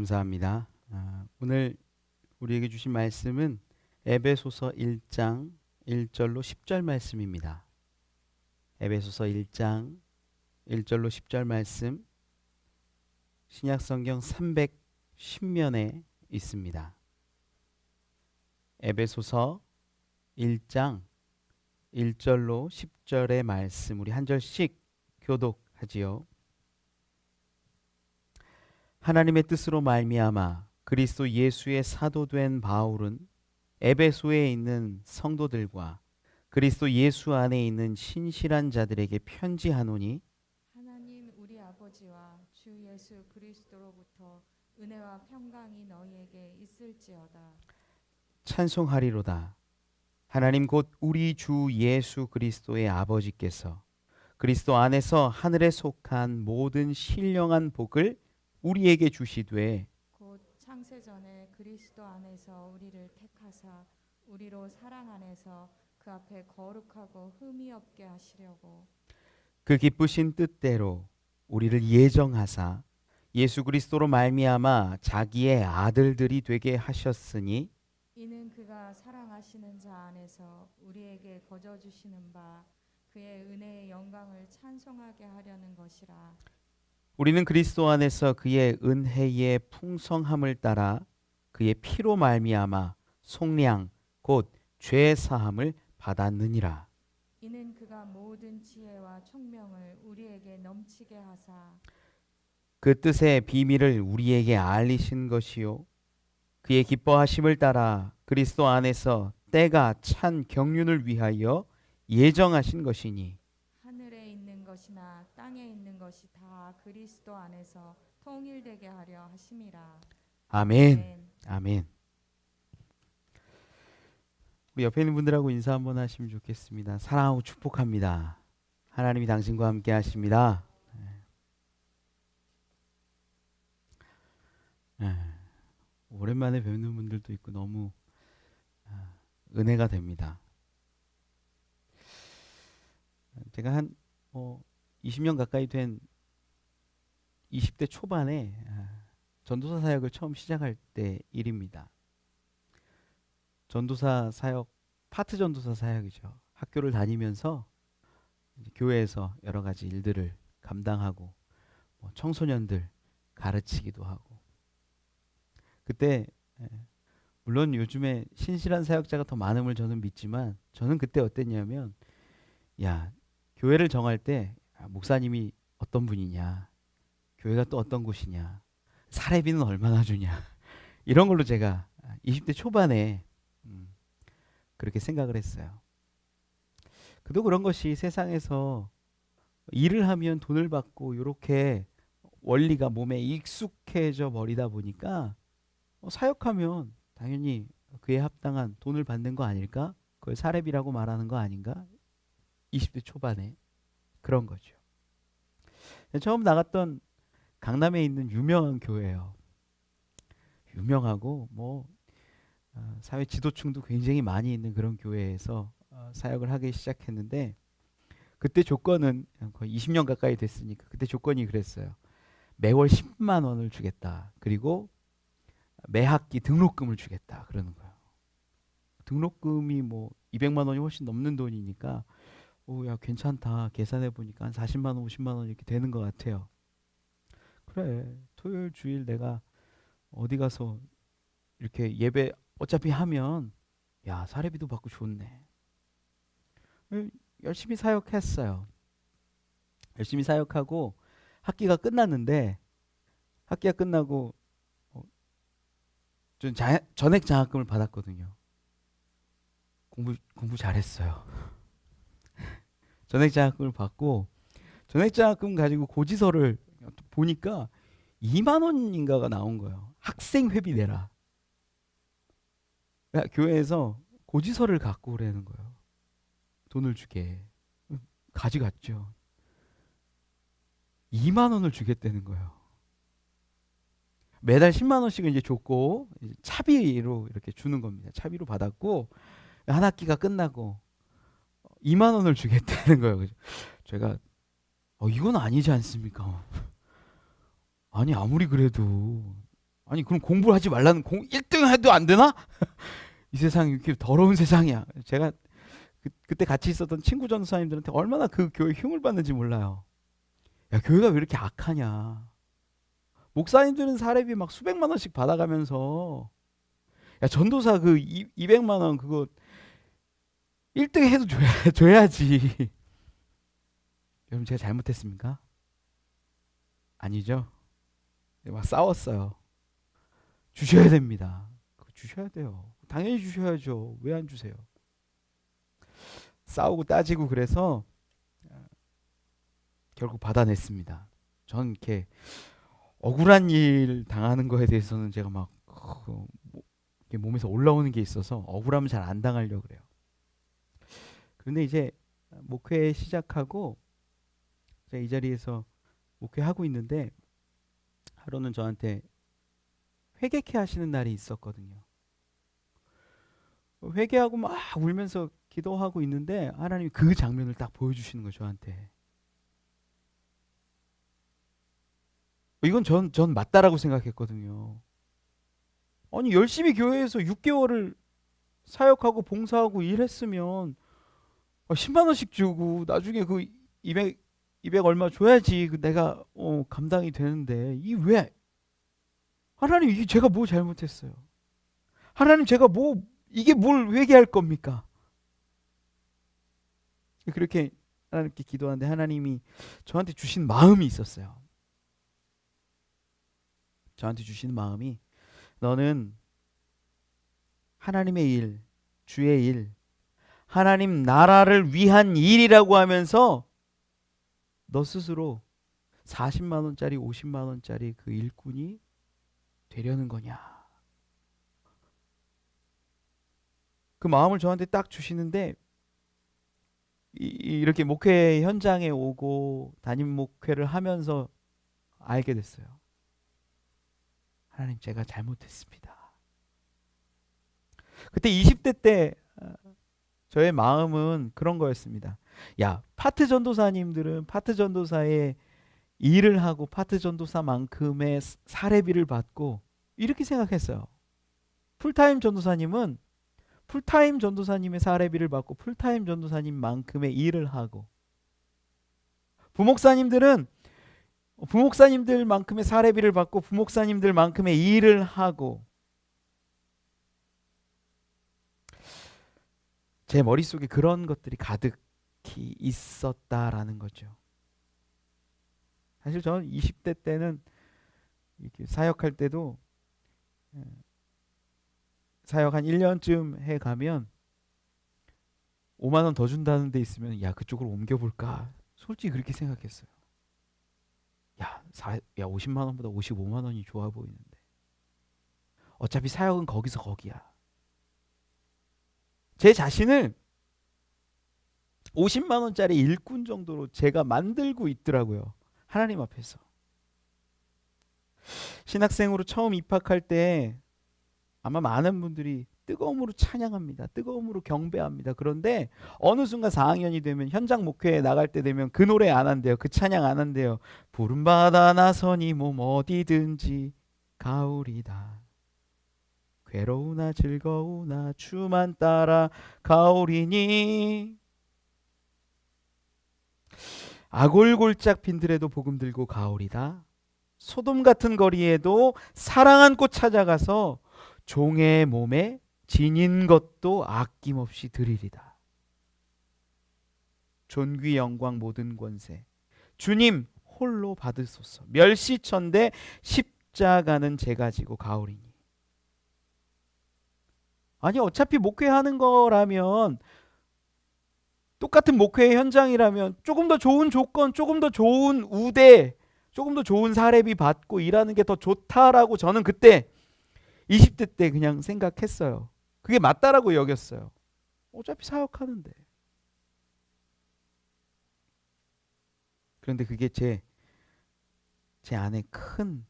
감사합니다. 오늘 우리에게 주신 말씀은 에베소서 1장 1절로 10절 말씀입니다. 에베소서 1장 1절로 10절 말씀 신약성경 310면에 있습니다. 에베소서 1장 1절로 10절의 말씀 우리 한 절씩 교독하지요. 하나님의 뜻으로 말미암아 그리스도 예수의 사도된 바울은 에베소에 있는 성도들과 그리스도 예수 안에 있는 신실한 자들에게 편지하노니 하나님 우리 아버지와 주 예수 그리스도로부터 은혜와 평강이 너희에게 있을지어다. 찬송하리로다. 하나님 곧 우리 주 예수 그리스도의 아버지께서 그리스도 안에서 하늘에 속한 모든 신령한 복을 우리에게 주시되 곧 창세전에 그리스도 안에서 우리를 택하사 우리로 사랑 안에서 그 앞에 거룩하고 흠이 없게 하시려고 그 기쁘신 뜻대로 우리를 예정하사 예수 그리스도로 말미암아 자기의 아들들이 되게 하셨으니 이는 그가 사랑하시는 자 안에서 우리에게 거저 주시는 바 그의 은혜의 영광을 찬송하게 하려는 것이라. 우리는 그리스도 안에서 그의 은혜의 풍성함을 따라 그의 피로 말미암아 속량 곧 죄 사함을 받았느니라. 이는 그가 모든 지혜와 총명을 우리에게 넘치게 하사 그 뜻의 비밀을 우리에게 알리신 것이요 그의 기뻐하심을 따라 그리스도 안에서 때가 찬 경륜을 위하여 예정하신 것이니 하늘에 있는 것이나 땅에 있는 것이 다 그리스도 안에서 통일되게 하려 하심이라. 아멘. 아멘. 우리 옆에 있는 분들하고 인사 한번 하시면 좋겠습니다. 사랑하고 축복합니다. 하나님이 당신과 함께 하십니다. 오랜만에 뵙는 분들도 있고 너무 은혜가 됩니다. 제가 한 20년 가까이 된 20대 초반에 전도사 사역을 처음 시작할 때 일입니다. 전도사 사역, 파트 전도사 사역이죠. 학교를 다니면서 교회에서 여러 가지 일들을 감당하고 청소년들 가르치기도 하고 그때 물론 요즘에 신실한 사역자가 더 많음을 저는 믿지만 저는 그때 어땠냐면 교회를 정할 때 목사님이 어떤 분이냐 교회가 또 어떤 곳이냐 사례비는 얼마나 주냐 이런 걸로 제가 20대 초반에 그렇게 생각을 했어요. 그도 그런 것이 세상에서 일을 하면 돈을 받고 이렇게 원리가 몸에 익숙해져 버리다 보니까 사역하면 당연히 그에 합당한 돈을 받는 거 아닐까? 그걸 사례비라고 말하는 거 아닌가? 20대 초반에 그런 거죠. 처음 나갔던 강남에 있는 유명한 교회예요. 유명하고 사회 지도층도 굉장히 많이 있는 그런 교회에서 사역을 하기 시작했는데 그때 조건은 거의 20년 가까이 됐으니까 그때 조건이 그랬어요. 매월 10만 원을 주겠다. 그리고 매 학기 등록금을 주겠다. 그러는 거예요. 등록금이 200만 원이 훨씬 넘는 돈이니까 야 괜찮다. 계산해 보니까 한 40만 원, 50만 원 이렇게 되는 것 같아요. 그래. 토요일 주일 내가 어디 가서 이렇게 예배 어차피 하면 사례비도 받고 좋네. 열심히 사역했어요. 열심히 사역하고 학기가 끝났는데 학기가 끝나고 좀 전액 장학금을 받았거든요. 공부 잘했어요. 전액 장학금을 받고 전액 장학금 가지고 고지서를 보니까 2만 원인가가 나온 거예요. 학생 회비 내라. 교회에서 고지서를 갖고 오라는 거예요. 돈을 주게. 가져갔죠. 2만 원을 주겠다는 거예요. 매달 10만 원씩은 이제 줬고 차비로 이렇게 주는 겁니다. 차비로 받았고 한 학기가 끝나고 2만 원을 주겠다는 거예요. 제가 이건 아니지 않습니까? 아니 아무리 그래도 아니 그럼 공부를 하지 말라는 1등 해도 안 되나? 이 세상이 이렇게 더러운 세상이야. 제가 그때 같이 있었던 친구 전도사님들한테 얼마나 그 교회 흉을 받는지 몰라요. 야, 교회가 왜 이렇게 악하냐. 목사님들은 사례비 막 수백만 원씩 받아가면서 야, 전도사 그 200만 원 그거 1등 해도 줘야지. 여러분 제가 잘못했습니까? 아니죠. 막 싸웠어요. 주셔야 됩니다. 주셔야 돼요. 당연히 주셔야죠. 왜 안 주세요? 싸우고 따지고 그래서 결국 받아냈습니다. 전 이렇게 억울한 일 당하는 거에 대해서는 제가 막 몸에서 올라오는 게 있어서 억울하면 잘 안 당하려고 그래요. 그런데 이제 목회 시작하고 제가 이 자리에서 목회하고 있는데 하루는 저한테 회개케 하시는 날이 있었거든요. 회개하고 막 울면서 기도하고 있는데 하나님이 그 장면을 딱 보여주시는 거예요, 저한테. 이건 전 맞다라고 생각했거든요. 아니 열심히 교회에서 6개월을 사역하고 봉사하고 일했으면 10만 원씩 주고 나중에 그 200 얼마 줘야지 내가 감당이 되는데 이 왜? 하나님 이게 제가 뭐 잘못했어요? 하나님 제가 이게 뭘 회개할 겁니까? 그렇게 하나님께 기도하는데 하나님이 저한테 주신 마음이 있었어요. 저한테 주신 마음이 너는 하나님의 일, 주의 일, 하나님 나라를 위한 일이라고 하면서 너 스스로 40만 원짜리 50만 원짜리 그 일꾼이 되려는 거냐. 그 마음을 저한테 딱 주시는데 이렇게 목회 현장에 오고 담임 목회를 하면서 알게 됐어요. 하나님 제가 잘못했습니다. 그때 20대 때 저의 마음은 그런 거였습니다. 야, 파트 전도사님들은 파트 전도사의 일을 하고 파트 전도사만큼의 사례비를 받고 이렇게 생각했어요. 풀타임 전도사님은 풀타임 전도사님의 사례비를 받고 풀타임 전도사님만큼의 일을 하고 부목사님들은 부목사님들만큼의 사례비를 받고 부목사님들만큼의 일을 하고 제 머릿속에 그런 것들이 가득히 있었다라는 거죠. 사실 저는 20대 때는 이렇게 사역할 때도 사역 한 1년쯤 해가면 5만 원 더 준다는 데 있으면 야 그쪽으로 옮겨볼까 솔직히 그렇게 생각했어요. 야 50만 원보다 55만 원이 좋아 보이는데 어차피 사역은 거기서 거기야. 제 자신을 50만 원짜리 일꾼 정도로 제가 만들고 있더라고요. 하나님 앞에서. 신학생으로 처음 입학할 때 아마 많은 분들이 뜨거움으로 찬양합니다. 뜨거움으로 경배합니다. 그런데 어느 순간 4학년이 되면 현장 목회에 나갈 때 되면 그 노래 안 한대요. 그 찬양 안 한대요. 부름받아 나서니 몸 어디든지 가오리다. 괴로우나 즐거우나 주만 따라 가오리니. 아골골짝 빈들에도 복음 들고 가오리다. 소돔 같은 거리에도 사랑 안고 찾아가서 종의 몸에 지닌 것도 아낌없이 드리리다. 존귀 영광 모든 권세 주님 홀로 받으소서. 멸시천대 십자가는 제가 지고 가오리니. 아니 어차피 목회하는 거라면 똑같은 목회의 현장이라면 조금 더 좋은 조건, 조금 더 좋은 우대, 조금 더 좋은 사례비 받고 일하는 게 더 좋다라고 저는 그때 20대 때 그냥 생각했어요. 그게 맞다라고 여겼어요. 어차피 사역하는데. 그런데 그게 제 안에 큰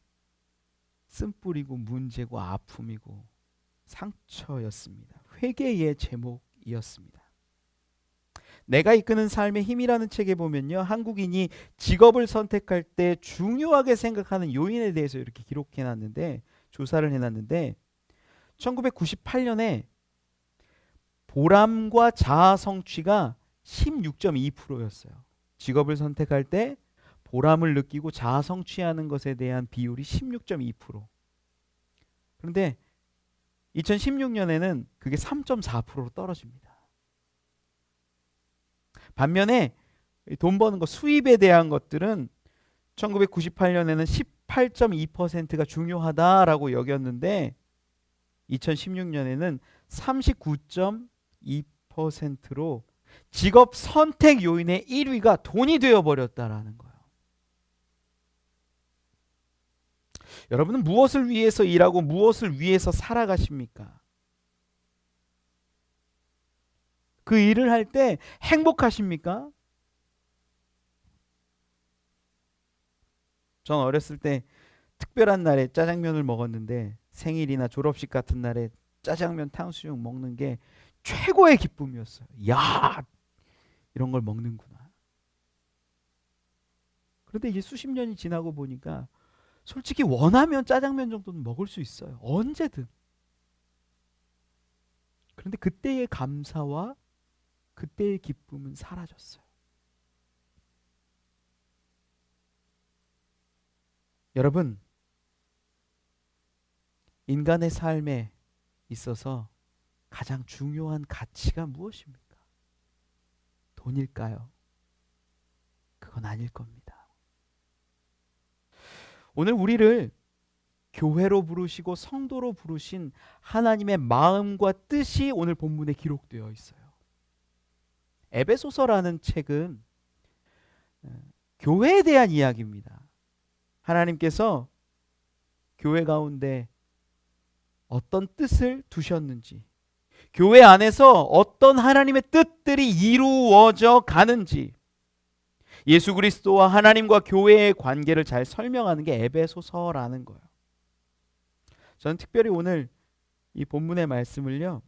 쓴뿌리고 문제고 아픔이고 상처였습니다. 회개의 제목이었습니다. 내가 이끄는 삶의 힘이라는 책에 보면요, 한국인이 직업을 선택할 때 중요하게 생각하는 요인에 대해서 이렇게 기록해 놨는데 조사를 해놨는데 1998년에 보람과 자아 성취가 16.2%였어요. 직업을 선택할 때 보람을 느끼고 자아 성취하는 것에 대한 비율이 16.2%. 그런데 2016년에는 그게 3.4%로 떨어집니다. 반면에 돈 버는 거, 수입에 대한 것들은 1998년에는 18.2%가 중요하다라고 여겼는데 2016년에는 39.2%로 직업 선택 요인의 1위가 돈이 되어버렸다라는 거예요. 여러분은 무엇을 위해서 일하고 무엇을 위해서 살아가십니까? 그 일을 할 때 행복하십니까? 전 어렸을 때 특별한 날에 짜장면을 먹었는데 생일이나 졸업식 같은 날에 짜장면 탕수육 먹는 게 최고의 기쁨이었어요. 야, 이런 걸 먹는구나. 그런데 이제 수십 년이 지나고 보니까 솔직히 원하면 짜장면 정도는 먹을 수 있어요. 언제든. 그런데 그때의 감사와 그때의 기쁨은 사라졌어요. 여러분, 인간의 삶에 있어서 가장 중요한 가치가 무엇입니까? 돈일까요? 그건 아닐 겁니다. 오늘 우리를 교회로 부르시고 성도로 부르신 하나님의 마음과 뜻이 오늘 본문에 기록되어 있어요. 에베소서라는 책은 교회에 대한 이야기입니다. 하나님께서 교회 가운데 어떤 뜻을 두셨는지, 교회 안에서 어떤 하나님의 뜻들이 이루어져 가는지, 예수 그리스도와 하나님과 교회의 관계를 잘 설명하는 게 에베소서라는 거예요. 저는 특별히 오늘 이 본문의 말씀을요,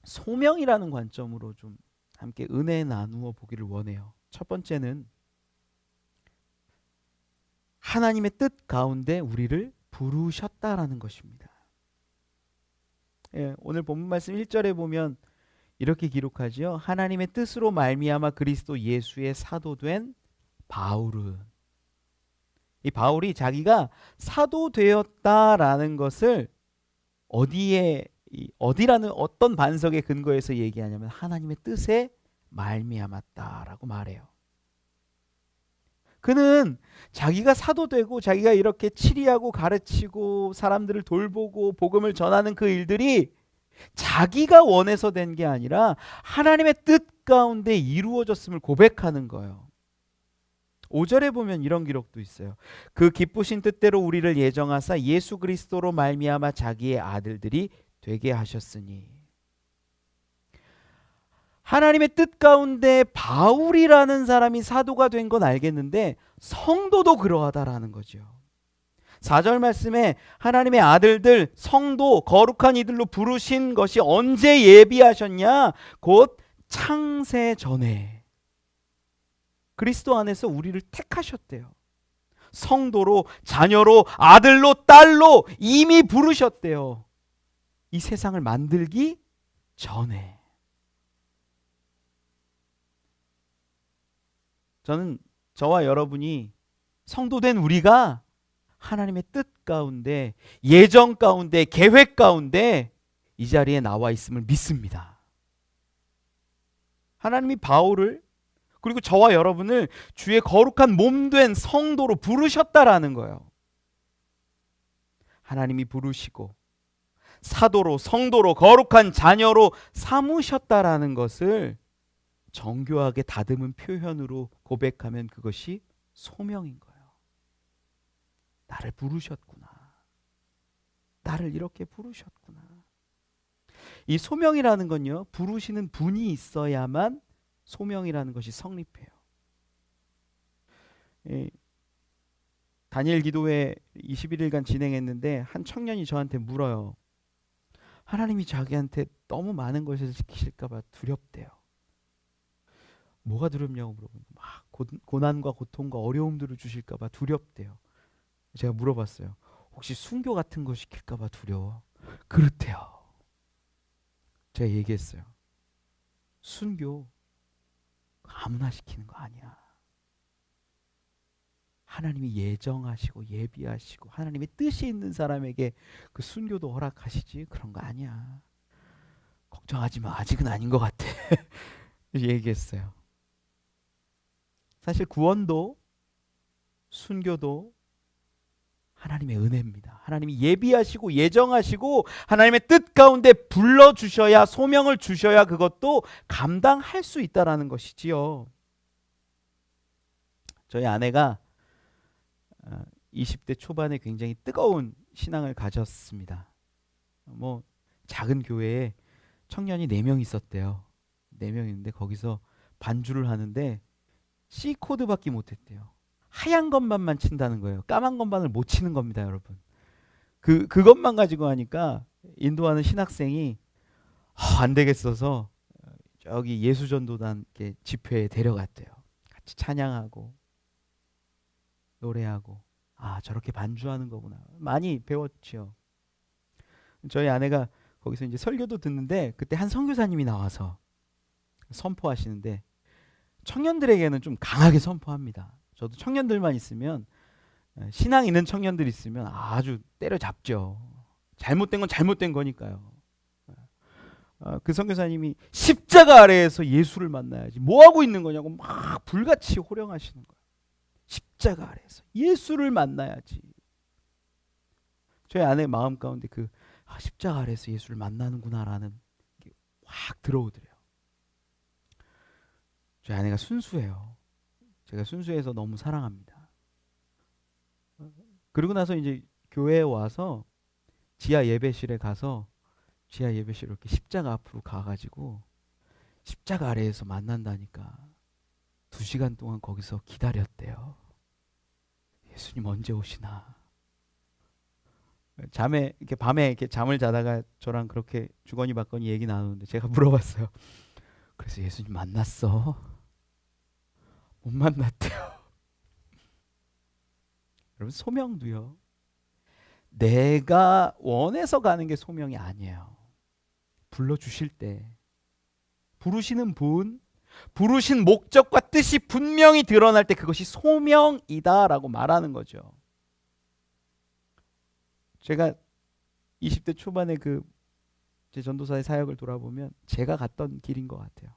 소명이라는 관점으로 좀 함께 은혜 나누어 보기를 원해요. 첫 번째는 하나님의 뜻 가운데 우리를 부르셨다라는 것입니다. 오늘 본문 말씀 1절에 보면 이렇게 기록하지요. 하나님의 뜻으로 말미암아 그리스도 예수의 사도된 바울은, 이 바울이 자기가 사도 되었다라는 것을 어디라는 어떤 반석의 근거에서 얘기하냐면 하나님의 뜻에 말미암았다라고 말해요. 그는 자기가 사도되고 자기가 이렇게 치리하고 가르치고 사람들을 돌보고 복음을 전하는 그 일들이 자기가 원해서 된 게 아니라 하나님의 뜻 가운데 이루어졌음을 고백하는 거예요. 5절에 보면 이런 기록도 있어요. 그 기쁘신 뜻대로 우리를 예정하사 예수 그리스도로 말미암아 자기의 아들들이 되게 하셨으니. 하나님의 뜻 가운데 바울이라는 사람이 사도가 된 건 알겠는데 성도도 그러하다라는 거죠. 4절 말씀에 하나님의 아들들, 성도, 거룩한 이들로 부르신 것이 언제 예비하셨냐? 곧 창세 전에 그리스도 안에서 우리를 택하셨대요. 성도로, 자녀로, 아들로, 딸로 이미 부르셨대요. 이 세상을 만들기 전에. 저는 저와 여러분이 성도된 우리가 하나님의 뜻 가운데, 예정 가운데, 계획 가운데 이 자리에 나와 있음을 믿습니다. 하나님이 바울을 그리고 저와 여러분을 주의 거룩한 몸된 성도로 부르셨다라는 거예요. 하나님이 부르시고 사도로, 성도로, 거룩한 자녀로 삼으셨다라는 것을 정교하게 다듬은 표현으로 고백하면 그것이 소명인 거예요. 나를 부르셨구나. 나를 이렇게 부르셨구나. 이 소명이라는 건요, 부르시는 분이 있어야만 소명이라는 것이 성립해요. 다니엘 기도회 21일간 진행했는데 한 청년이 저한테 물어요. 하나님이 자기한테 너무 많은 것을 시키실까 봐 두렵대요. 뭐가 두렵냐고 물어보니까 막 고난과 고통과 어려움들을 주실까 봐 두렵대요. 제가 물어봤어요. 혹시 순교 같은 거 시킬까 봐 두려워. 그렇대요. 제가 얘기했어요. 순교 아무나 시키는 거 아니야. 하나님이 예정하시고 예비하시고 하나님의 뜻이 있는 사람에게 그 순교도 허락하시지 그런 거 아니야. 걱정하지 마. 아직은 아닌 것 같아. 얘기했어요. 사실 구원도 순교도 하나님의 은혜입니다. 하나님이 예비하시고 예정하시고 하나님의 뜻 가운데 불러주셔야, 소명을 주셔야 그것도 감당할 수 있다라는 것이지요. 저희 아내가 20대 초반에 굉장히 뜨거운 신앙을 가졌습니다. 뭐 작은 교회에 청년이 4명 있었대요. 4명 있는데 거기서 반주를 하는데 C 코드밖에 못했대요. 하얀 것만만 친다는 거예요. 까만 것만을 못 치는 겁니다, 여러분. 그것만 가지고 하니까 인도하는 신학생이 안 되겠어서 저기 예수전도단 집회에 데려갔대요. 같이 찬양하고 노래하고 저렇게 반주하는 거구나. 많이 배웠죠. 저희 아내가 거기서 이제 설교도 듣는데 그때 한 선교사님이 나와서 선포하시는데 청년들에게는 좀 강하게 선포합니다. 저도 청년들만 있으면, 신앙 있는 청년들 있으면 아주 때려잡죠. 잘못된 건 잘못된 거니까요. 그 선교사님이 십자가 아래에서 예수를 만나야지 뭐 하고 있는 거냐고 막 불같이 호령하시는 거예요. 십자가 아래에서 예수를 만나야지. 저희 아내 마음 가운데 십자가 아래에서 예수를 만나는구나라는 게 확 들어오더래요. 저희 아내가 순수해요. 제가 순수해서 너무 사랑합니다. 그리고 나서 이제 교회에 와서 지하 예배실에 가서 지하 예배실로 이렇게 십자가 앞으로 가가지고 십자가 아래에서 만난다니까 2시간 동안 거기서 기다렸대요. 예수님 언제 오시나. 밤에 이렇게 잠을 자다가 저랑 그렇게 주거니 받거니 얘기 나누는데 제가 물어봤어요. 그래서 예수님 만났어? 못 만났대요. 여러분, 소명도요, 내가 원해서 가는 게 소명이 아니에요. 불러주실 때 부르시는 분, 부르신 목적과 뜻이 분명히 드러날 때 그것이 소명이다라고 말하는 거죠. 제가 20대 초반에 제 전도사의 사역을 돌아보면 제가 갔던 길인 것 같아요.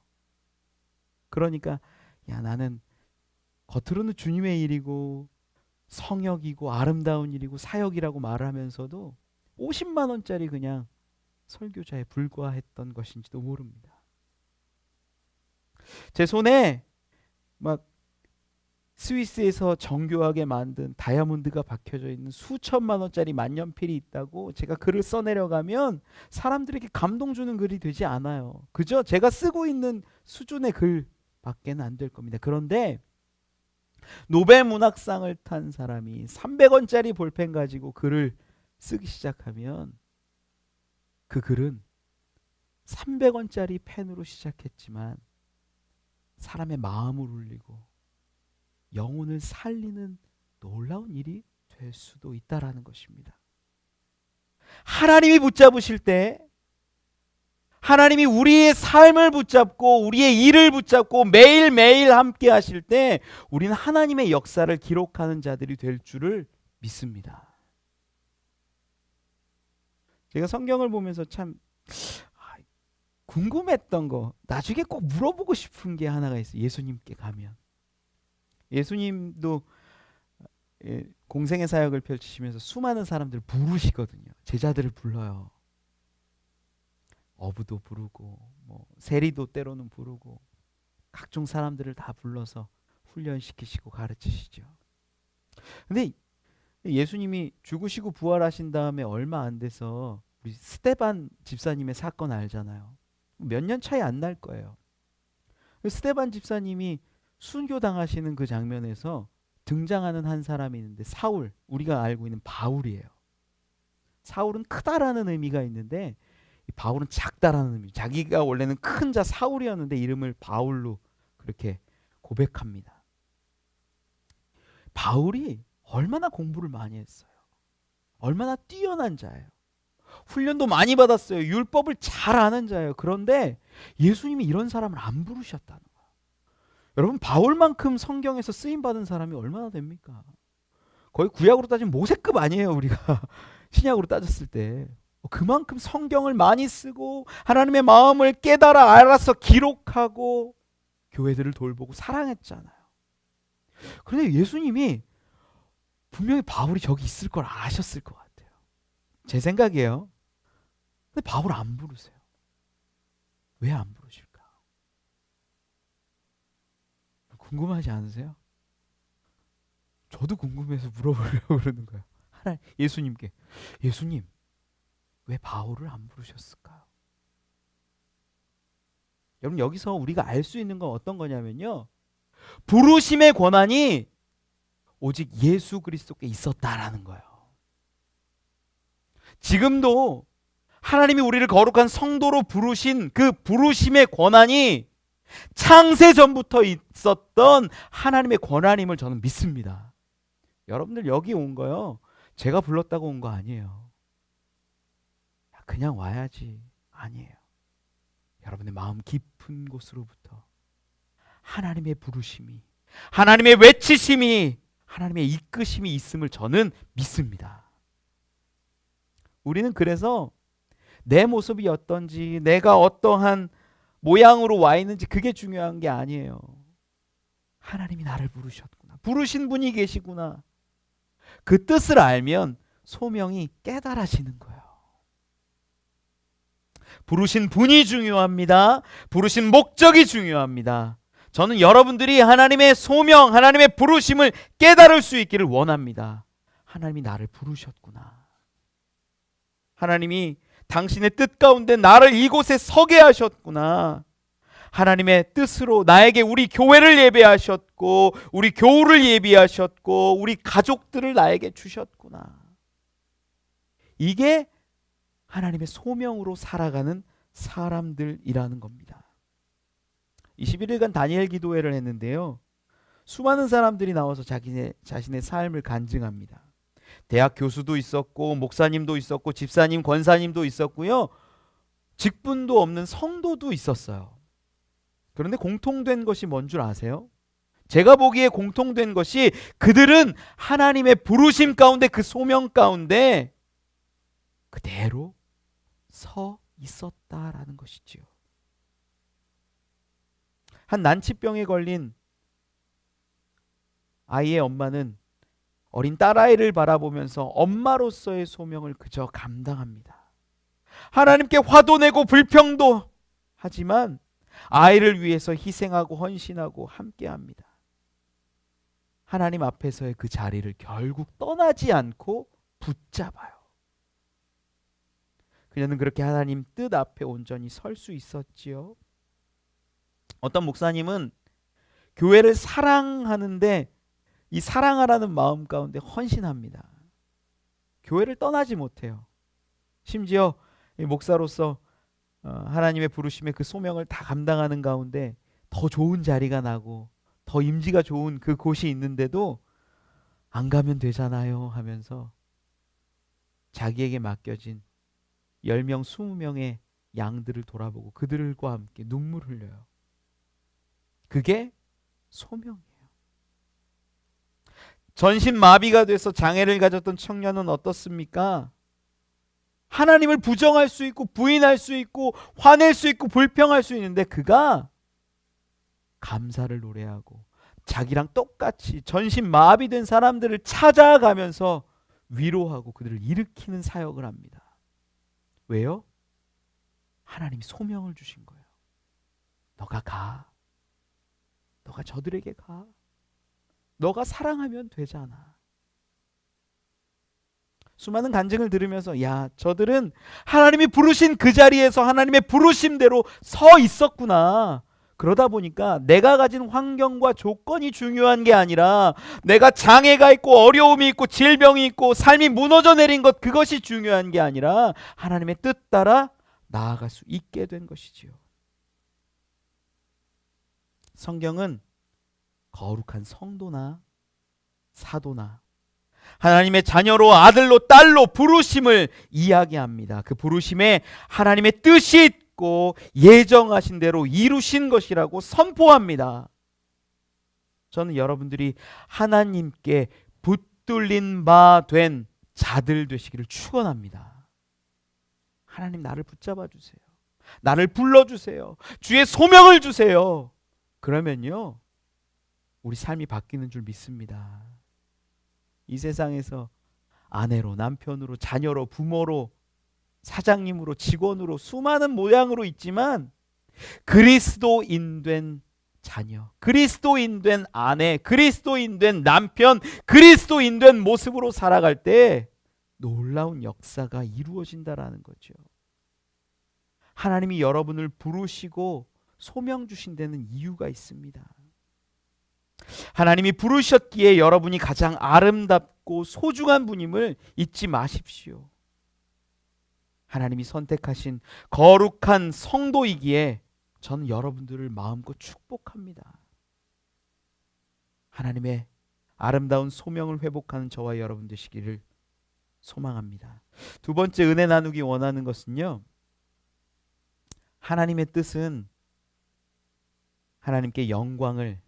그러니까 나는 겉으로는 주님의 일이고 성역이고 아름다운 일이고 사역이라고 말을 하면서도 50만 원짜리 그냥 설교자에 불과했던 것인지도 모릅니다. 제 손에 막 스위스에서 정교하게 만든 다이아몬드가 박혀져 있는 수천만 원짜리 만년필이 있다고 제가 글을 써내려가면 사람들에게 감동 주는 글이 되지 않아요. 그저 제가 쓰고 있는 수준의 글밖에는 안 될 겁니다. 그런데 노벨 문학상을 탄 사람이 300원짜리 볼펜 가지고 글을 쓰기 시작하면 그 글은 300원짜리 펜으로 시작했지만 사람의 마음을 울리고 영혼을 살리는 놀라운 일이 될 수도 있다라는 것입니다. 하나님이 붙잡으실 때, 하나님이 우리의 삶을 붙잡고 우리의 일을 붙잡고 매일매일 함께 하실 때 우리는 하나님의 역사를 기록하는 자들이 될 줄을 믿습니다. 제가 성경을 보면서 참 궁금했던 거, 나중에 꼭 물어보고 싶은 게 하나가 있어요. 예수님께 가면 예수님도 공생의 사역을 펼치시면서 수많은 사람들을 부르시거든요. 제자들을 불러요. 어부도 부르고 세리도 때로는 부르고 각종 사람들을 다 불러서 훈련시키시고 가르치시죠. 근데 예수님이 죽으시고 부활하신 다음에 얼마 안 돼서 우리 스데반 집사님의 사건 알잖아요. 몇 년 차이 안 날 거예요. 스데반 집사님이 순교당하시는 그 장면에서 등장하는 한 사람이 있는데 사울, 우리가 알고 있는 바울이에요. 사울은 크다라는 의미가 있는데 바울은 작다라는 의미. 자기가 원래는 큰 자 사울이었는데 이름을 바울로 그렇게 고백합니다. 바울이 얼마나 공부를 많이 했어요. 얼마나 뛰어난 자예요. 훈련도 많이 받았어요. 율법을 잘 아는 자예요. 그런데 예수님이 이런 사람을 안 부르셨다는 거예요. 여러분, 바울만큼 성경에서 쓰임받은 사람이 얼마나 됩니까? 거의 구약으로 따지면 모세급 아니에요, 우리가. 신약으로 따졌을 때. 그만큼 성경을 많이 쓰고 하나님의 마음을 깨달아 알아서 기록하고 교회들을 돌보고 사랑했잖아요. 그런데 예수님이 분명히 바울이 저기 있을 걸 아셨을 것 같아요. 제 생각이에요. 근데 바울 안 부르세요. 왜 안 부르실까? 궁금하지 않으세요? 저도 궁금해서 물어보려고 그러는 거예요. 예수님께. 예수님, 왜 바울을 안 부르셨을까요? 여러분, 여기서 우리가 알 수 있는 건 어떤 거냐면요, 부르심의 권한이 오직 예수 그리스도께 있었다라는 거예요. 지금도 하나님이 우리를 거룩한 성도로 부르신 그 부르심의 권한이 창세 전부터 있었던 하나님의 권한임을 저는 믿습니다. 여러분들 여기 온 거요, 제가 불렀다고 온 거 아니에요. 그냥 와야지, 아니에요. 여러분의 마음 깊은 곳으로부터 하나님의 부르심이, 하나님의 외치심이, 하나님의 이끄심이 있음을 저는 믿습니다. 우리는 그래서 내 모습이 어떤지, 내가 어떠한 모양으로 와 있는지 그게 중요한 게 아니에요. 하나님이 나를 부르셨구나, 부르신 분이 계시구나, 그 뜻을 알면 소명이 깨달아지는 거예요. 부르신 분이 중요합니다. 부르신 목적이 중요합니다. 저는 여러분들이 하나님의 소명, 하나님의 부르심을 깨달을 수 있기를 원합니다. 하나님이 나를 부르셨구나. 하나님이 당신의 뜻 가운데 나를 이곳에 서게 하셨구나. 하나님의 뜻으로 나에게 우리 교회를 예배하셨고, 우리 교우를 예비하셨고, 우리 가족들을 나에게 주셨구나. 이게 하나님의 소명으로 살아가는 사람들이라는 겁니다. 21일간 다니엘 기도회를 했는데요, 수많은 사람들이 나와서 자신의 삶을 간증합니다. 대학 교수도 있었고, 목사님도 있었고, 집사님, 권사님도 있었고요, 직분도 없는 성도도 있었어요. 그런데 공통된 것이 뭔 줄 아세요? 제가 보기에 공통된 것이, 그들은 하나님의 부르심 가운데, 그 소명 가운데 그대로 서 있었다라는 것이지요. 한 난치병에 걸린 아이의 엄마는 어린 딸아이를 바라보면서 엄마로서의 소명을 그저 감당합니다. 하나님께 화도 내고 불평도 하지만 아이를 위해서 희생하고 헌신하고 함께합니다. 하나님 앞에서의 그 자리를 결국 떠나지 않고 붙잡아요. 그녀는 그렇게 하나님 뜻 앞에 온전히 설 수 있었지요. 어떤 목사님은 교회를 사랑하는데 이 사랑하라는 마음 가운데 헌신합니다. 교회를 떠나지 못해요. 심지어 목사로서 하나님의 부르심의 그 소명을 다 감당하는 가운데 더 좋은 자리가 나고 더 임지가 좋은 그 곳이 있는데도 안 가면 되잖아요 하면서 자기에게 맡겨진 10명, 20명의 양들을 돌아보고 그들과 함께 눈물을 흘려요. 그게 소명이에요. 전신마비가 돼서 장애를 가졌던 청년은 어떻습니까? 하나님을 부정할 수 있고 부인할 수 있고 화낼 수 있고 불평할 수 있는데 그가 감사를 노래하고 자기랑 똑같이 전신마비된 사람들을 찾아가면서 위로하고 그들을 일으키는 사역을 합니다. 왜요? 하나님이 소명을 주신 거예요. 너가 가. 너가 저들에게 가. 너가 사랑하면 되잖아. 수많은 간증을 들으면서 야, 저들은 하나님이 부르신 그 자리에서 하나님의 부르심대로 서 있었구나. 그러다 보니까 내가 가진 환경과 조건이 중요한 게 아니라 내가 장애가 있고 어려움이 있고 질병이 있고 삶이 무너져 내린 것, 그것이 중요한 게 아니라 하나님의 뜻 따라 나아갈 수 있게 된 것이지요. 성경은 거룩한 성도나 사도나 하나님의 자녀로, 아들로, 딸로 부르심을 이야기합니다. 그 부르심에 하나님의 뜻이 있고 예정하신 대로 이루신 것이라고 선포합니다. 저는 여러분들이 하나님께 붙들린 바 된 자들 되시기를 축원합니다. 하나님, 나를 붙잡아 주세요. 나를 불러주세요. 주의 소명을 주세요. 그러면요, 우리 삶이 바뀌는 줄 믿습니다. 이 세상에서 아내로, 남편으로, 자녀로, 부모로, 사장님으로, 직원으로, 수많은 모양으로 있지만 그리스도인 된 자녀, 그리스도인 된 아내, 그리스도인 된 남편, 그리스도인 된 모습으로 살아갈 때 놀라운 역사가 이루어진다라는 거죠. 하나님이 여러분을 부르시고 소명 주신 데는 이유가 있습니다. 하나님이 부르셨기에 여러분이 가장 아름답고 소중한 분임을 잊지 마십시오. 하나님이 선택하신 거룩한 성도이기에 저는 여러분들을 마음껏 축복합니다. 하나님의 아름다운 소명을 회복하는 저와 여러분 되시기를 소망합니다. 두 번째 은혜 나누기 원하는 것은요, 하나님의 뜻은 하나님께 영광을,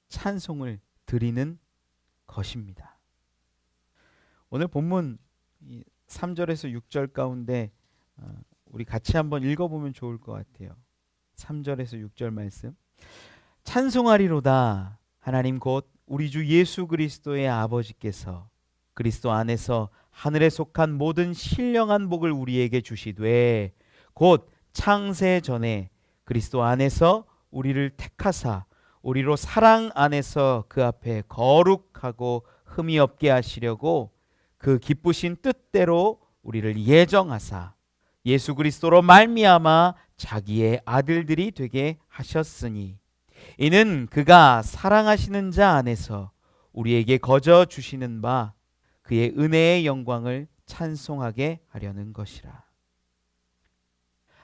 찬송을 드리는 것입니다. 오늘 본문 3절에서 6절 가운데 우리 같이 한번 읽어보면 좋을 것 같아요. 3절에서 6절 말씀. 찬송하리로다 하나님 곧 우리 주 예수 그리스도의 아버지께서 그리스도 안에서 하늘에 속한 모든 신령한 복을 우리에게 주시되 곧 창세 전에 그리스도 안에서 우리를 택하사 우리로 사랑 안에서 그 앞에 거룩하고 흠이 없게 하시려고 그 기쁘신 뜻대로 우리를 예정하사 예수 그리스도로 말미암아 자기의 아들들이 되게 하셨으니 이는 그가 사랑하시는 자 안에서 우리에게 거저 주시는 바 그의 은혜의 영광을 찬송하게 하려는 것이라.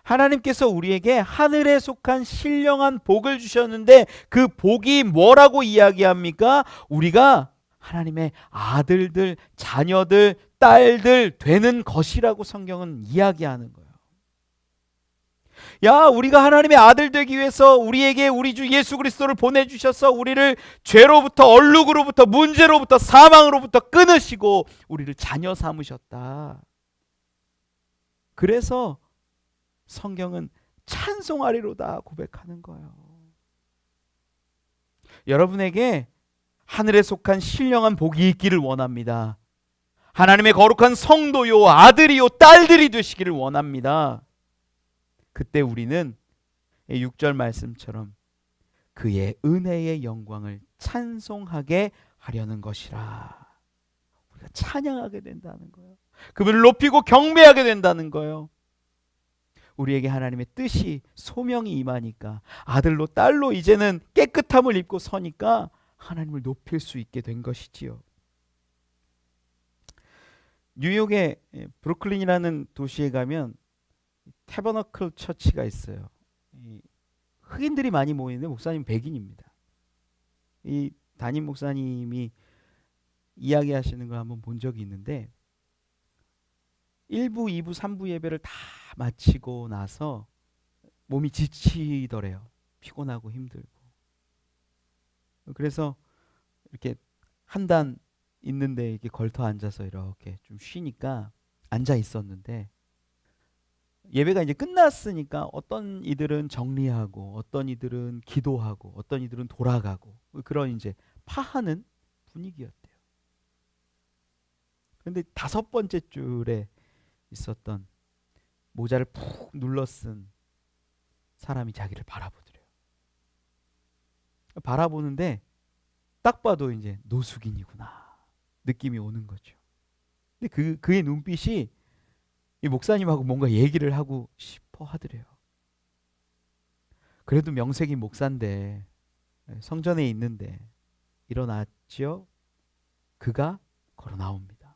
하나님께서 우리에게 하늘에 속한 신령한 복을 주셨는데 그 복이 뭐라고 이야기합니까? 우리가 하나님의 아들들, 자녀들, 딸들 되는 것이라고 성경은 이야기하는 거예요. 야, 우리가 하나님의 아들 되기 위해서 우리에게 우리 주 예수 그리스도를 보내주셔서 우리를 죄로부터, 얼룩으로부터, 문제로부터, 사망으로부터 끊으시고 우리를 자녀 삼으셨다. 그래서 성경은 찬송하리로다 고백하는 거예요. 여러분에게 하늘에 속한 신령한 복이 있기를 원합니다. 하나님의 거룩한 성도요, 아들이요, 딸들이 되시기를 원합니다. 그때 우리는 6절 말씀처럼 그의 은혜의 영광을 찬송하게 하려는 것이라. 우리가 찬양하게 된다는 거예요. 그분을 높이고 경배하게 된다는 거예요. 우리에게 하나님의 뜻이, 소명이 임하니까 아들로 딸로 이제는 깨끗함을 입고 서니까 하나님을 높일 수 있게 된 것이지요. 뉴욕의 브루클린이라는 도시에 가면 태버너클 처치가 있어요. 흑인들이 많이 모이는데 목사님 백인입니다. 이 담임 목사님이 이야기하시는 걸 한번 본 적이 있는데 1부, 2부, 3부 예배를 다 마치고 나서 몸이 지치더래요. 피곤하고 힘들고. 그래서 이렇게 한 단 있는데 이렇게 걸터 앉아서 이렇게 좀 쉬니까 앉아 있었는데 예배가 이제 끝났으니까 어떤 이들은 정리하고 어떤 이들은 기도하고 어떤 이들은 돌아가고 그런 이제 파하는 분위기였대요. 그런데 5번째 줄에 있었던 모자를 푹 눌러 쓴 사람이 자기를 바라보더래요. 바라보는데 딱 봐도 이제 노숙인이구나 느낌이 오는 거죠. 근데 그의 눈빛이 이 목사님하고 뭔가 얘기를 하고 싶어 하더래요. 그래도 명색이 목사인데 성전에 있는데 일어났지요. 그가 걸어 나옵니다.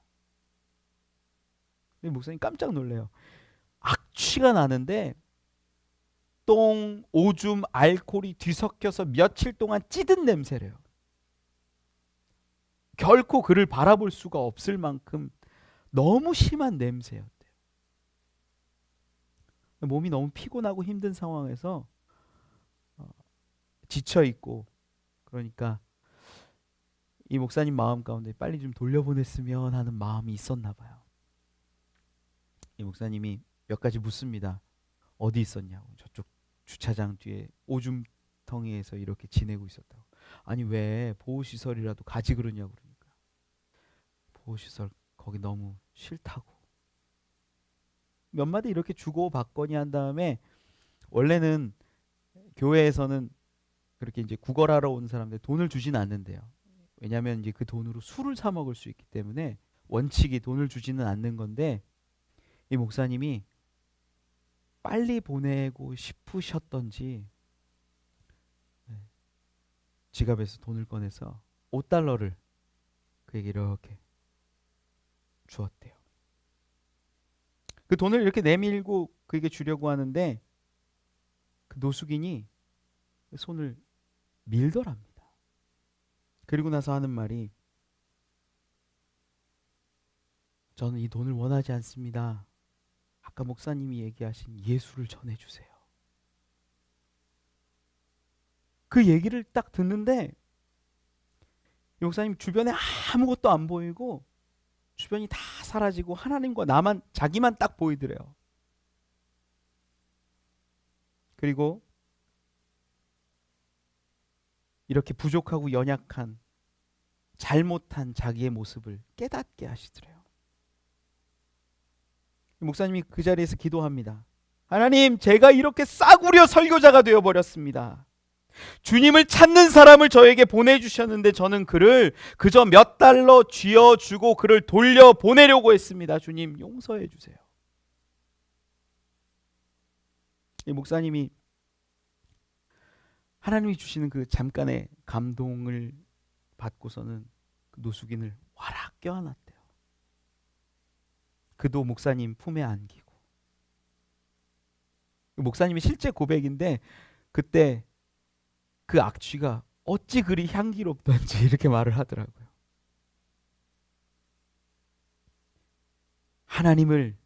근데 목사님 깜짝 놀래요. 악취가 나는데 똥, 오줌, 알코올이 뒤섞여서 며칠 동안 찌든 냄새래요. 결코 그를 바라볼 수가 없을 만큼 너무 심한 냄새였대요. 몸이 너무 피곤하고 힘든 상황에서 지쳐 있고, 그러니까 이 목사님 마음 가운데 빨리 좀 돌려보냈으면 하는 마음이 있었나 봐요. 이 목사님이 몇 가지 묻습니다. 어디 있었냐고. 저쪽 주차장 뒤에 오줌텅이에서 이렇게 지내고 있었다고. 아니 왜 보호시설이라도 가지 그러냐고. 그러니까 보호시설 거기 너무 싫다고. 몇 마디 이렇게 주고받거니 한 다음에, 원래는 교회에서는 그렇게 이제 구걸하러 온 사람들 돈을 주진 않는데요. 왜냐하면 이제 그 돈으로 술을 사 먹을 수 있기 때문에 원칙이 돈을 주지는 않는 건데, 이 목사님이 빨리 보내고 싶으셨던지 지갑에서 돈을 꺼내서 $5를 그에게 이렇게 주었대요. 그 돈을 이렇게 내밀고 그에게 주려고 하는데 그 노숙인이 손을 밀더랍니다. 그리고 나서 하는 말이, 저는 이 돈을 원하지 않습니다. 아까 목사님이 얘기하신 예수를 전해주세요. 그 얘기를 딱 듣는데 이 목사님 주변에 아무것도 안 보이고 주변이 다 사라지고 하나님과 나만, 자기만 딱 보이더래요. 그리고 이렇게 부족하고 연약한, 잘못한 자기의 모습을 깨닫게 하시더래요. 목사님이 그 자리에서 기도합니다. 하나님, 제가 이렇게 싸구려 설교자가 되어버렸습니다. 주님을 찾는 사람을 저에게 보내주셨는데 저는 그를 그저 몇 달러 쥐어주고 그를 돌려보내려고 했습니다. 주님 용서해 주세요. 이 목사님이 하나님이 주시는 그 잠깐의 감동을 받고서는 그 노숙인을 와락 껴안았대요. 그도 목사님 품에 안기고. 목사님의 실제 고백인데, 그때 그 악취가 어찌 그리 향기롭던지 이렇게 말을 하더라고요. 하나님을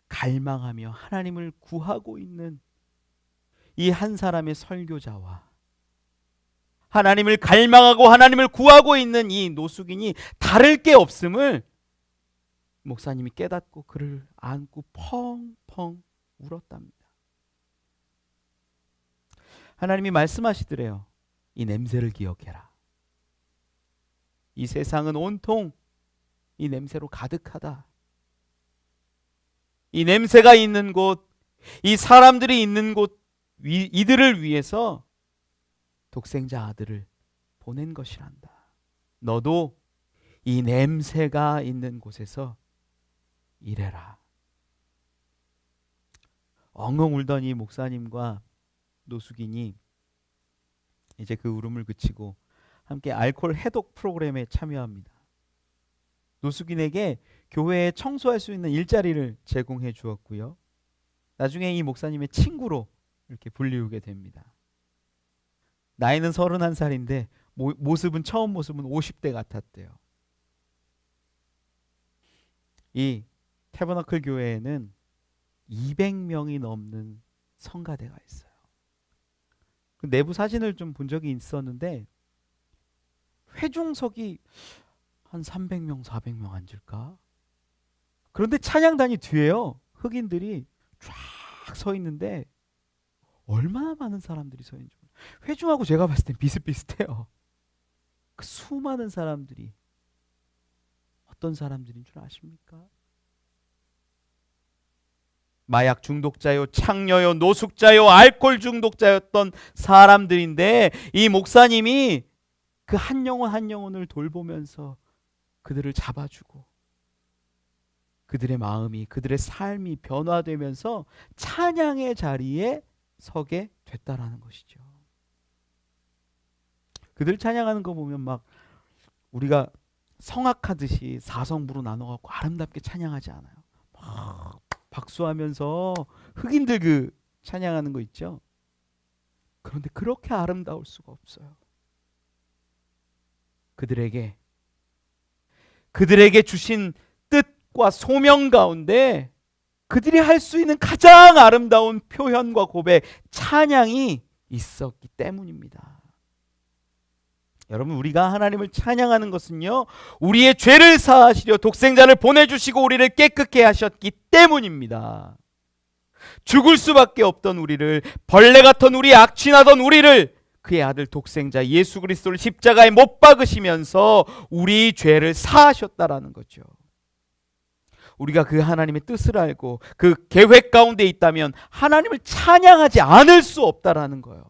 갈망하며 하나님을 구하고 있는 이 한 사람의 설교자와 하나님을 갈망하고 하나님을 구하고 있는 이 노숙인이 다를 게 없음을 목사님이 깨닫고 그를 안고 펑펑 울었답니다. 하나님이 말씀하시더래요. 이 냄새를 기억해라. 이 세상은 온통 이 냄새로 가득하다. 이 냄새가 있는 곳, 이 사람들이 있는 곳, 이들을 위해서 독생자 아들을 보낸 것이란다. 너도 이 냄새가 있는 곳에서 일해라. 엉엉 울던 이 목사님과 노숙인이 이제 그 울음을 그치고 함께 알코올 해독 프로그램에 참여합니다. 노숙인에게 교회에 청소할 수 있는 일자리를 제공해 주었고요. 나중에 이 목사님의 친구로 이렇게 불리우게 됩니다. 나이는 31살인데 모습은 처음 모습은 50대 같았대요. 이 태버너클 교회에는 200명이 넘는 성가대가 있어요. 그 내부 사진을 좀 본 적이 있었는데 회중석이 한 300명, 400명 앉을까? 그런데 찬양단이 뒤에요. 흑인들이 쫙 서 있는데 얼마나 많은 사람들이 서 있는지. 회중하고 제가 봤을 땐 비슷비슷해요. 그 수많은 사람들이 어떤 사람들인 줄 아십니까? 마약 중독자요, 창녀요, 노숙자요, 알코올 중독자였던 사람들인데 이 목사님이 그 한 영혼 한 영혼을 돌보면서 그들을 잡아주고 그들의 마음이, 그들의 삶이 변화되면서 찬양의 자리에 서게 됐다라는 것이죠. 그들 찬양하는 거 보면 막 우리가 성악하듯이 사성부로 나눠갖고 아름답게 찬양하지 않아요. 막 박수하면서 흑인들 그 찬양하는 거 있죠. 그런데 그렇게 아름다울 수가 없어요. 그들에게 그들에게 주신 뜻과 소명 가운데 그들이 할 수 있는 가장 아름다운 표현과 고백, 찬양이 있었기 때문입니다. 여러분, 우리가 하나님을 찬양하는 것은요, 우리의 죄를 사하시려 독생자를 보내주시고 우리를 깨끗게 하셨기 때문입니다. 죽을 수밖에 없던 우리를, 벌레 같은 우리, 악취나던 우리를 그의 아들 독생자 예수 그리스도를 십자가에 못 박으시면서 우리 죄를 사하셨다라는 거죠. 우리가 그 하나님의 뜻을 알고 그 계획 가운데 있다면 하나님을 찬양하지 않을 수 없다라는 거예요.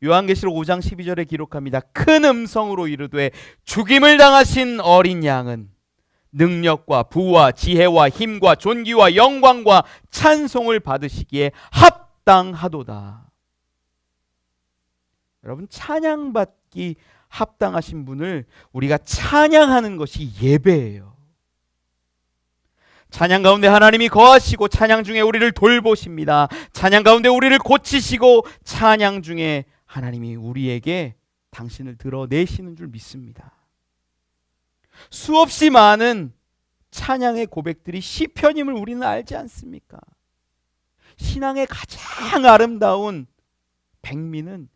요한계시록 5장 12절에 기록합니다. 큰 음성으로 이르되 죽임을 당하신 어린 양은 능력과 부와 지혜와 힘과 존귀와 영광과 찬송을 받으시기에 합당하도다. 여러분, 찬양받기 합당하신 분을 우리가 찬양하는 것이 예배예요. 찬양 가운데 하나님이 거하시고 찬양 중에 우리를 돌보십니다. 찬양 가운데 우리를 고치시고 찬양 중에 하나님이 우리에게 당신을 드러내시는 줄 믿습니다. 수없이 많은 찬양의 고백들이 시편임을 우리는 알지 않습니까? 신앙의 가장 아름다운 백미는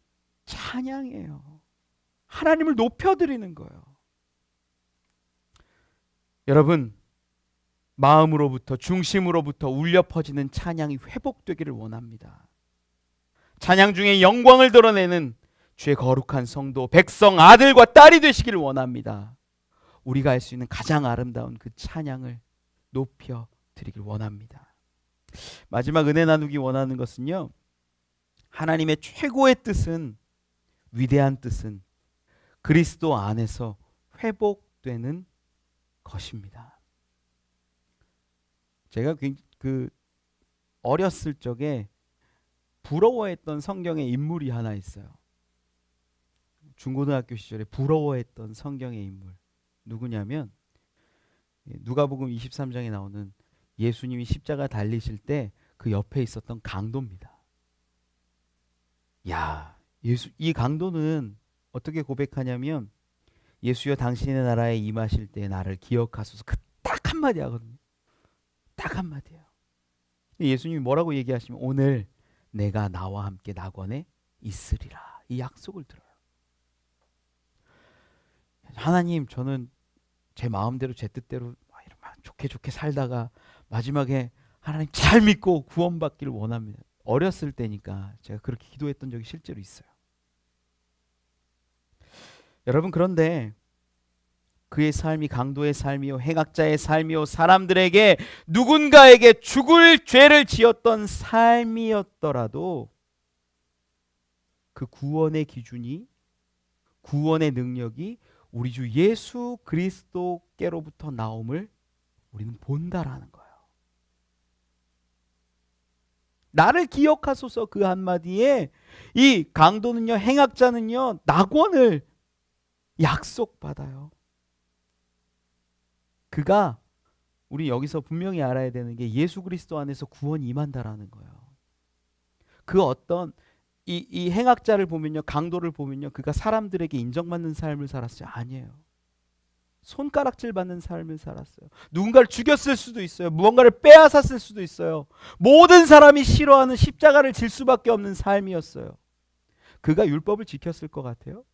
찬양이에요. 하나님을 높여드리는 거예요. 여러분, 마음으로부터, 중심으로부터 울려 퍼지는 찬양이 회복되기를 원합니다. 찬양 중에 영광을 드러내는 주의 거룩한 성도, 백성, 아들과 딸이 되시기를 원합니다. 우리가 할 수 있는 가장 아름다운 그 찬양을 높여 드리길 원합니다. 마지막 은혜 나누기 원하는 것은요, 하나님의 최고의 뜻은, 위대한 뜻은 그리스도 안에서 회복되는 것입니다. 제가 어렸을 적에 부러워했던 성경의 인물이 하나 있어요. 중고등학교 시절에 부러워했던 성경의 인물. 누구냐면 누가복음 23장에 나오는 예수님이 십자가 달리실 때 그 옆에 있었던 강도입니다. 이 강도는 어떻게 고백하냐면, 예수여 당신의 나라에 임하실 때 나를 기억하소서. 그 딱 한마디 하거든요. 딱 한마디예요. 예수님이 뭐라고 얘기하시면, 오늘 내가 나와 함께 낙원에 있으리라. 이 약속을 들어요. 하나님, 저는 제 마음대로 제 뜻대로 좋게 살다가 마지막에 하나님 잘 믿고 구원받기를 원합니다. 어렸을 때니까 제가 그렇게 기도했던 적이 실제로 있어요. 여러분, 그런데 그의 삶이 강도의 삶이요, 행악자의 삶이요, 사람들에게 누군가에게 죽을 죄를 지었던 삶이었더라도 그 구원의 기준이, 구원의 능력이 우리 주 예수 그리스도께로부터 나옴을 우리는 본다라는 거예요. 나를 기억하소서, 그 한마디에 이 강도는요, 행악자는요, 낙원을 약속받아요. 그가, 우리 여기서 분명히 알아야 되는 게, 예수 그리스도 안에서 구원이 임한다라는 거예요. 그 어떤 이 행악자를 보면요, 강도를 보면요, 그가 사람들에게 인정받는 삶을 살았어요? 아니에요. 손가락질 받는 삶을 살았어요. 누군가를 죽였을 수도 있어요. 무언가를 빼앗았을 수도 있어요. 모든 사람이 싫어하는 십자가를 질 수밖에 없는 삶이었어요. 그가 율법을 지켰을 것 같아요?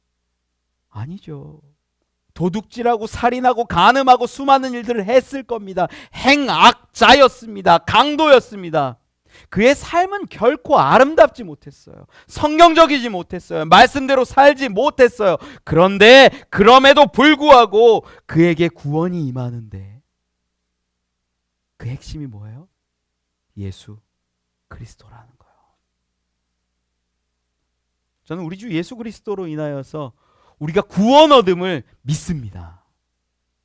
아니죠. 도둑질하고 살인하고 간음하고 수많은 일들을 했을 겁니다. 행악자였습니다. 강도였습니다. 그의 삶은 결코 아름답지 못했어요. 성경적이지 못했어요. 말씀대로 살지 못했어요. 그런데 그럼에도 불구하고 그에게 구원이 임하는데, 그 핵심이 뭐예요? 예수 그리스도라는 거예요. 저는 우리 주 예수 그리스도로 인하여서 우리가 구원 얻음을 믿습니다.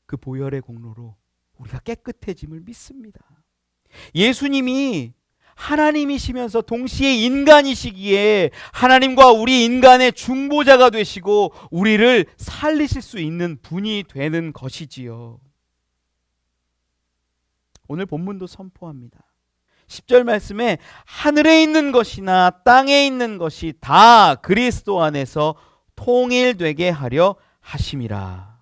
그 보혈의 공로로 우리가 깨끗해짐을 믿습니다. 예수님이 하나님이시면서 동시에 인간이시기에 하나님과 우리 인간의 중보자가 되시고 우리를 살리실 수 있는 분이 되는 것이지요. 오늘 본문도 선포합니다. 10절 말씀에 하늘에 있는 것이나 땅에 있는 것이 다 그리스도 안에서 통일되게 하려 하심이라.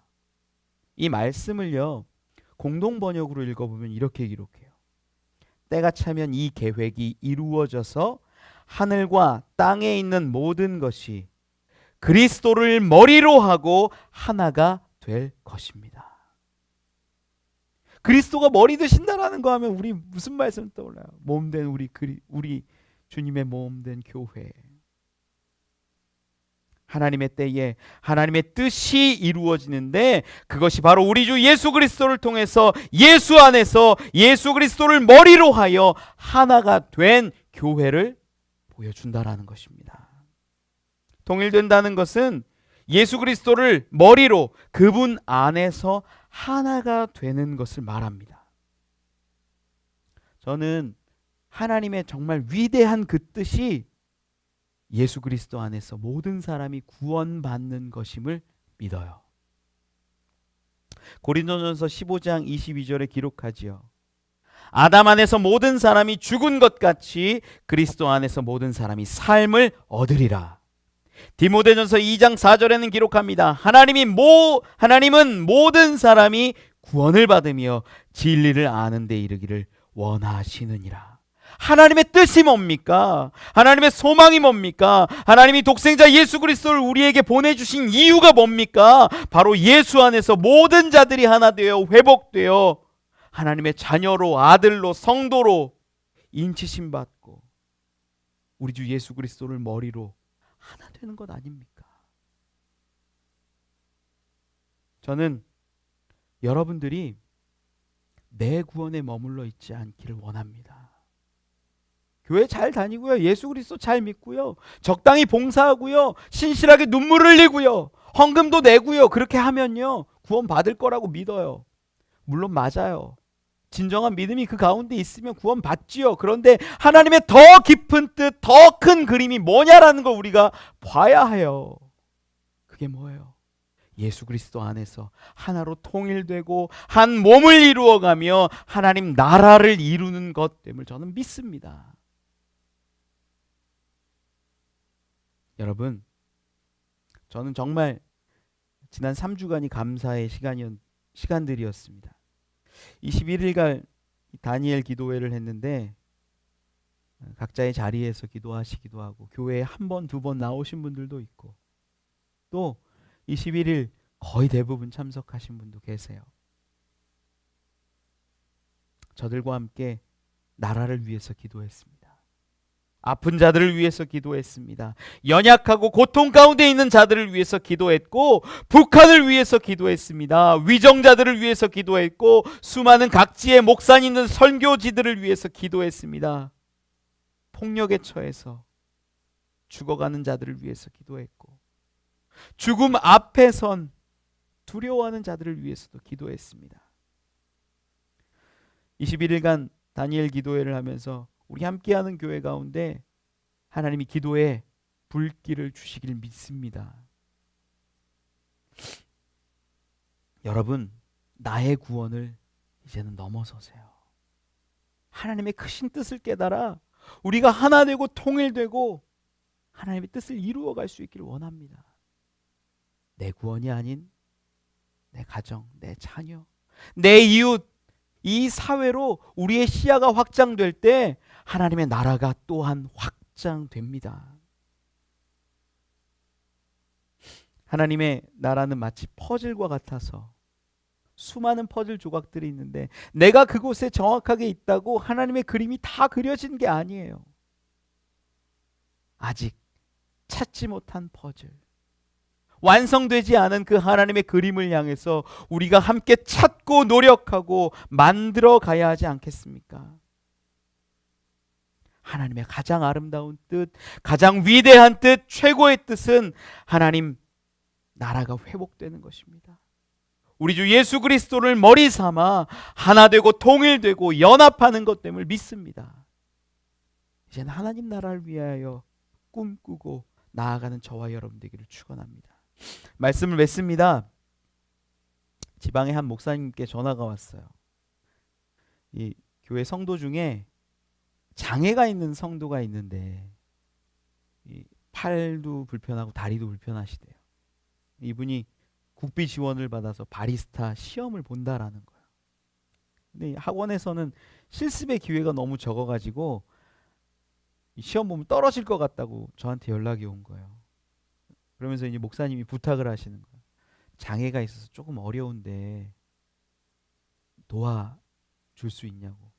이 말씀을요, 공동 번역으로 읽어보면 이렇게 기록해요. 때가 차면 이 계획이 이루어져서 하늘과 땅에 있는 모든 것이 그리스도를 머리로 하고 하나가 될 것입니다. 그리스도가 머리 되신다라는 거 하면 우리 무슨 말씀 떠올라요? 몸된 우리 주님의 몸된 교회. 하나님의 때에 하나님의 뜻이 이루어지는데 그것이 바로 우리 주 예수 그리스도를 통해서 예수 안에서 예수 그리스도를 머리로 하여 하나가 된 교회를 보여준다라는 것입니다. 통일된다는 것은 예수 그리스도를 머리로 그분 안에서 하나가 되는 것을 말합니다. 저는 하나님의 정말 위대한 그 뜻이 예수 그리스도 안에서 모든 사람이 구원받는 것임을 믿어요. 고린도전서 15장 22절에 기록하지요. 아담 안에서 모든 사람이 죽은 것 같이 그리스도 안에서 모든 사람이 삶을 얻으리라. 디모데전서 2장 4절에는 기록합니다. 하나님은 모든 사람이 구원을 받으며 진리를 아는 데 이르기를 원하시느니라. 하나님의 뜻이 뭡니까? 하나님의 소망이 뭡니까? 하나님이 독생자 예수 그리스도를 우리에게 보내주신 이유가 뭡니까? 바로 예수 안에서 모든 자들이 하나 되어 회복되어 하나님의 자녀로, 아들로, 성도로 인치심 받고 우리 주 예수 그리스도를 머리로 하나 되는 것 아닙니까? 저는 여러분들이 내 구원에 머물러 있지 않기를 원합니다. 교회 잘 다니고요, 예수 그리스도 잘 믿고요, 적당히 봉사하고요, 신실하게 눈물 흘리고요, 헌금도 내고요, 그렇게 하면요 구원 받을 거라고 믿어요. 물론 맞아요. 진정한 믿음이 그 가운데 있으면 구원 받지요. 그런데 하나님의 더 깊은 뜻, 더 큰 그림이 뭐냐라는 걸 우리가 봐야 해요. 그게 뭐예요? 예수 그리스도 안에서 하나로 통일되고 한 몸을 이루어가며 하나님 나라를 이루는 것 됨을 저는 믿습니다. 여러분, 저는 정말 지난 3주간이 감사의 시간들이었습니다. 21일간 다니엘 기도회를 했는데 각자의 자리에서 기도하시기도 하고 교회에 한 번, 두 번 나오신 분들도 있고 또 21일 거의 대부분 참석하신 분도 계세요. 저들과 함께 나라를 위해서 기도했습니다. 아픈 자들을 위해서 기도했습니다. 연약하고 고통 가운데 있는 자들을 위해서 기도했고 북한을 위해서 기도했습니다. 위정자들을 위해서 기도했고 수많은 각지에 목산 있는 선교지들을 위해서 기도했습니다. 폭력에 처해서 죽어가는 자들을 위해서 기도했고 죽음 앞에 선 두려워하는 자들을 위해서도 기도했습니다. 21일간 다니엘 기도회를 하면서 우리 함께하는 교회 가운데 하나님이 기도에 불길을 주시길 믿습니다. 여러분, 나의 구원을 이제는 넘어서세요. 하나님의 크신 뜻을 깨달아 우리가 하나 되고 통일되고 하나님의 뜻을 이루어갈 수 있기를 원합니다. 내 구원이 아닌 내 가정, 내 자녀, 내 이웃, 이 사회로 우리의 시야가 확장될 때 하나님의 나라가 또한 확장됩니다. 하나님의 나라는 마치 퍼즐과 같아서 수많은 퍼즐 조각들이 있는데 내가 그곳에 정확하게 있다고 하나님의 그림이 다 그려진 게 아니에요. 아직 찾지 못한 퍼즐, 완성되지 않은 그 하나님의 그림을 향해서 우리가 함께 찾고 노력하고 만들어 가야 하지 않겠습니까? 하나님의 가장 아름다운 뜻, 가장 위대한 뜻, 최고의 뜻은 하나님 나라가 회복되는 것입니다. 우리 주 예수 그리스도를 머리 삼아 하나 되고 통일되고 연합하는 것 때문에 믿습니다. 이제는 하나님 나라를 위하여 꿈꾸고 나아가는 저와 여러분 되기를 축원합니다. 말씀을 맺습니다. 지방의 한 목사님께 전화가 왔어요. 이 교회 성도 중에 장애가 있는 성도가 있는데 이 팔도 불편하고 다리도 불편하시대요. 이분이 국비 지원을 받아서 바리스타 시험을 본다라는 거예요. 근데 학원에서는 실습의 기회가 너무 적어가지고 이 시험 보면 떨어질 것 같다고 저한테 연락이 온 거예요. 그러면서 이제 목사님이 부탁을 하시는 거예요. 장애가 있어서 조금 어려운데 도와줄 수 있냐고.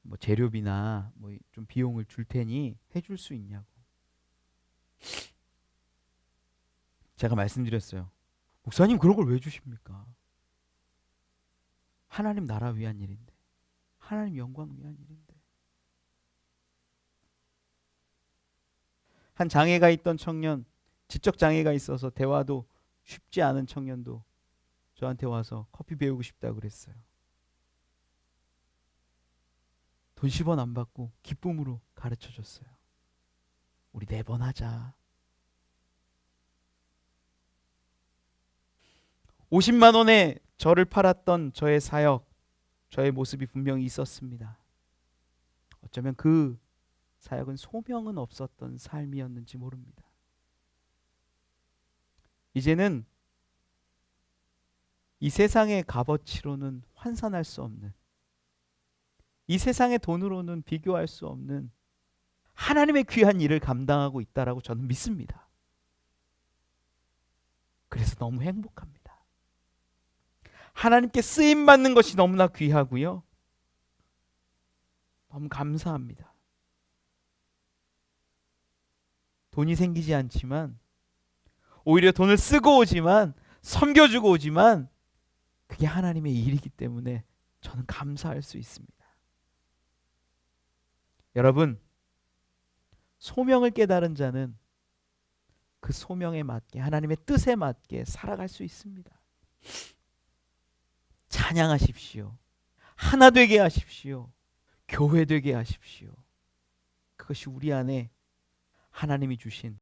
뭐 재료비나 뭐 좀 비용을 줄 테니 해줄 수 있냐고. 제가 말씀드렸어요. 목사님 그런 걸 왜 주십니까? 하나님 나라 위한 일인데, 하나님 영광 위한 일인데. 한 장애가 있던 청년, 지적 장애가 있어서 대화도 쉽지 않은 청년도 저한테 와서 커피 배우고 싶다고 그랬어요. 돈 10원 안 받고 기쁨으로 가르쳐 줬어요. 우리 4번 하자. 50만 원에 저를 팔았던 저의 사역, 저의 모습이 분명히 있었습니다. 어쩌면 그 사역은 소명은 없었던 삶이었는지 모릅니다. 이제는 이 세상의 값어치로는 환산할 수 없는, 이 세상의 돈으로는 비교할 수 없는 하나님의 귀한 일을 감당하고 있다라고 저는 믿습니다. 그래서 너무 행복합니다. 하나님께 쓰임 받는 것이 너무나 귀하고요. 너무 감사합니다. 돈이 생기지 않지만, 오히려 돈을 쓰고 오지만, 섬겨주고 오지만, 그게 하나님의 일이기 때문에 저는 감사할 수 있습니다. 여러분, 소명을 깨달은 자는 그 소명에 맞게, 하나님의 뜻에 맞게 살아갈 수 있습니다. 찬양하십시오. 하나 되게 하십시오. 교회 되게 하십시오. 그것이 우리 안에 하나님이 주신